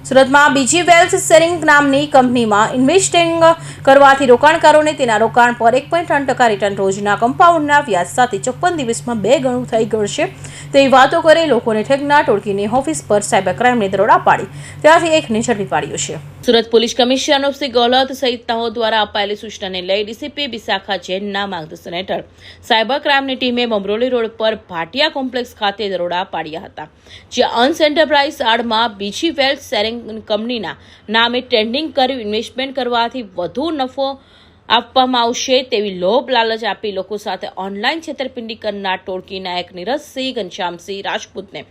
સુરતમાં બીજી wealth sharing નામની કંપનીમાં ઇન્વેસ્ટિંગ કરવાથી રોકાણકારોને તેના રોકાણ પર 1.3% રિટર્ન રોજના કમ્પાઉન્ડના વ્યાજ સાથે 54 દિવસમાં 2 ગણું થઈ ગયું છે તેવી વાતો કરી લોકોને ઠગના ટોળકીની ઓફિસ પર સાયબર ક્રાઇમને દરોડા પાડી ત્યાંથી એકને ઝડપી પાડ્યો છે। સુરત પોલીસ કમિશનર અનુપસિંહ ગોહલત સહિતનાઓ દ્વારા અપાયેલી સૂચનાને લઈ ડીસીપી વિશાખા જૈનના માર્ગદર્શન હેઠળ સાયબર ક્રાઇમની ટીમે બમરોલી રોડ પર ભાટિયા કોમ્પ્લેક્સ ખાતે દરોડા પાડ્યા હતા, જ્યાં અંશ એન્ટરપ્રાઇઝ આડમાં બીજી વેલ્થ શેરિંગ કંપનીના નામે ટ્રેડિંગ કરી ઇન્વેસ્ટમેન્ટ કરવાથી વધુ નફો આપવામાં આવશે તેવી લોભ લાલચ આપી લોકો સાથે ઓનલાઈન છેતરપિંડી કરનાર ટોળકીના એક નીરજસિંહ ઘનશ્યામસિંહ રાજપૂતને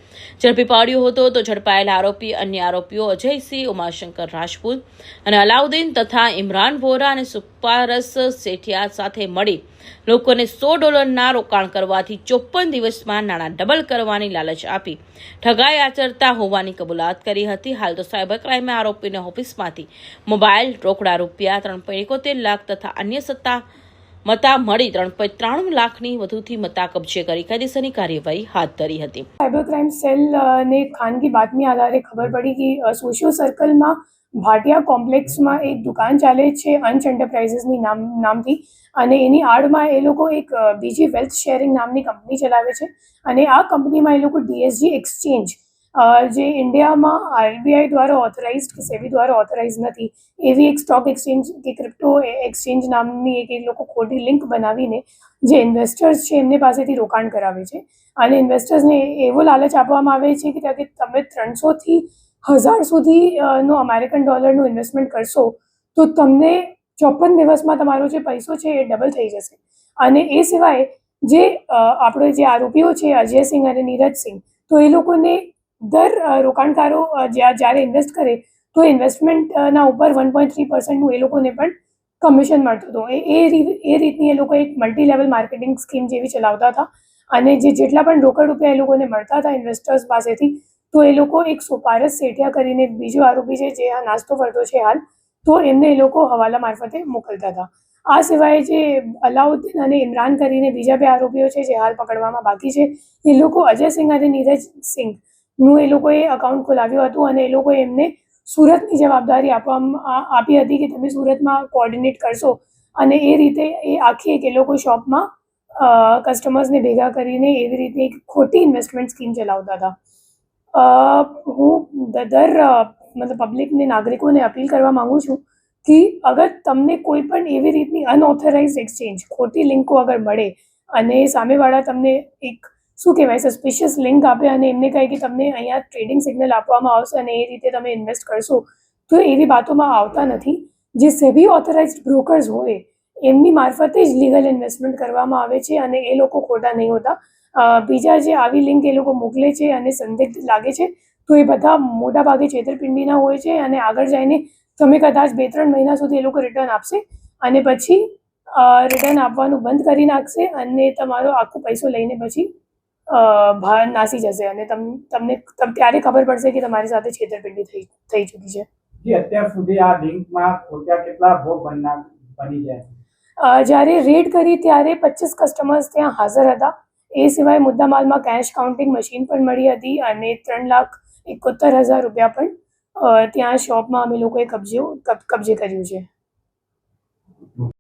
ઝડપી પાડ્યો હતો। તો ઝડપાયેલા આરોપી અન્ય આરોપીઓ અજયસિંહ, ઉમાશંકર રાજપૂત અને અલાઉદ્દીન તથા ઇમરાન વોરા અને સુપારસ સેઠિયા સાથે મળી લોકોને $100 રોકાણ કરવાથી 54 દિવસમાં નાણાં ડબલ કરવાની લાલચ આપી ઠગાઈ આચરતા હોવાની કબૂલાત કરી હતી। હાલ તો સાયબર ક્રાઇમે આરોપીને ઓફિસમાંથી મોબાઈલ, રોકડા રૂપિયા 3.71 લાખ તથા અન્ય મતા મળી 3.93 લાખની વધુથી મતા કબજે કરી કાયદેસરની કાર્યવાહી હાથ ધરી હતી। સાયબર ક્રાઇમ સેલ ને ખાનગી બાતમી આધારે ખબર પડી કે સોશિયો સર્કલમાં ભાટિયા કોમ્પ્લેક્સમાં એક દુકાન ચાલે છે અંશ એન્ટરપ્રાઇઝીસની નામથી, અને એની આડમાં એ લોકો એક બીજી વેલ્થ શેરિંગ નામની કંપની ચલાવે છે અને આ કંપનીમાં એ લોકો DSG એક્સચેન્જ જે ઇન્ડિયામાં RBI દ્વારા ઓથોરાઇઝડ કે સેબી દ્વારા ઓથોરાઇઝ નથી એવી એક સ્ટોક એક્સચેન્જ કે ક્રિપ્ટો એક્સચેન્જ નામની એક એ લોકો ખોટી લિંક બનાવીને જે ઇન્વેસ્ટર્સ છે એમને પાસેથી રોકાણ કરાવે છે અને ઇન્વેસ્ટર્સને એવો લાલચ આપવામાં આવે છે કે તમે 300થી 1000 સુધીનો અમેરિકન ડોલરનું ઇન્વેસ્ટમેન્ટ કરશો તો તમને 54 દિવસમાં તમારો જે પૈસો છે એ ડબલ થઈ જશે। અને એ સિવાય જે આપણે જે આરોપીઓ છે અજયસિંહ અને નીરજસિંહ, તો એ લોકોને દર રોકાણકારો જ્યારે ઇન્વેસ્ટ કરે તો ઇન્વેસ્ટમેન્ટના ઉપર 1.3%નું એ લોકોને પણ કમિશન મળતું હતું। એ રીતની એ લોકો એક મલ્ટી લેવલ માર્કેટિંગ સ્કીમ જેવી ચલાવતા હતા અને જેટલા પણ રોકડ રૂપિયા એ લોકોને મળતા હતા ઇન્વેસ્ટર્સ પાસેથી, તો એ લોકો એક સુપારસ સેઠિયા કરીને બીજો આરોપી છે જે આ નાસ્તો કરતો છે હાલ, તો એમને એ લોકો હવાલા મારફતે મોકલતા હતા। આ સિવાય જે અલાઉદ્દીન અને ઇમરાન કરીને બીજા 2 આરોપીઓ છે જે હાલ પકડવામાં બાકી છે, એ લોકો અજયસિંહ અને નીરજસિંહનું એ લોકોએ અકાઉન્ટ ખોલાવ્યું હતું અને એ લોકોએ એમને સુરતની જવાબદારી આપી હતી કે તમે સુરતમાં કોઓર્ડિનેટ કરશો અને એ રીતે એ આખી એક એ લોકો શોપમાં કસ્ટમર્સને ભેગા કરીને એવી રીતે એક ખોટી ઇન્વેસ્ટમેન્ટ સ્કીમ ચલાવતા હતા। હું મતલબ પબ્લિકને નાગરિકોને અપીલ કરવા માગું છું કે અગર તમને કોઈ પણ એવી રીતની અનઓથોરાઇઝડ એક્સચેન્જ ખોટી લિંકો અગર મળે અને સામેવાળા તમને એક શું કહેવાય સસ્પિશિયસ લિંક આપે અને એમને કહે કે તમને અહીંયા ટ્રેડિંગ સિગ્નલ આપવામાં આવશે અને એ રીતે તમે ઇન્વેસ્ટ કરશો, તો એવી વાતોમાં આવતા નથી। જે સેબી ઓથોરાઇઝડ બ્રોકર્સ હોય એમની મારફતે જ લીગલ ઇન્વેસ્ટમેન્ટ કરવામાં આવે છે અને એ લોકો ખોટા નહીં હોતા। બીજા જે આવી લિંક એ લોકો મોકલે છે અને સંદિગ્ધ લાગે છે તો એ બધા મોટા ભાગે છેતરપિંડીના હોય છે અને આગળ જઈને તમે કદાચ 2-3 મહિના સુધી એ લોકો રિટર્ન આપશે અને પછી રિટર્ન આપવાનું બંધ કરી નાખશે અને તમારો આખો પૈસો લઈને પછી બહાર નાસી જશે અને તમને ત્યારે ખબર પડશે કે તમારી સાથે છેતરપિંડી થઈ ચૂકી છે। અત્યાર સુધી આ લિંકમાં ખોટા કેટલા ભોગ બની જાય? જ્યારે રેડ કરી ત્યારે 25 કસ્ટમર્સ ત્યાં હાજર હતા। એ સિવાય મુદ્દામાલમાં કેશ કાઉન્ટિંગ મશીન પણ મળી હતી અને 3,71,000 રૂપિયા પણ ત્યાં શોપમાં અમે લોકોએ કબજે કર્યું છે।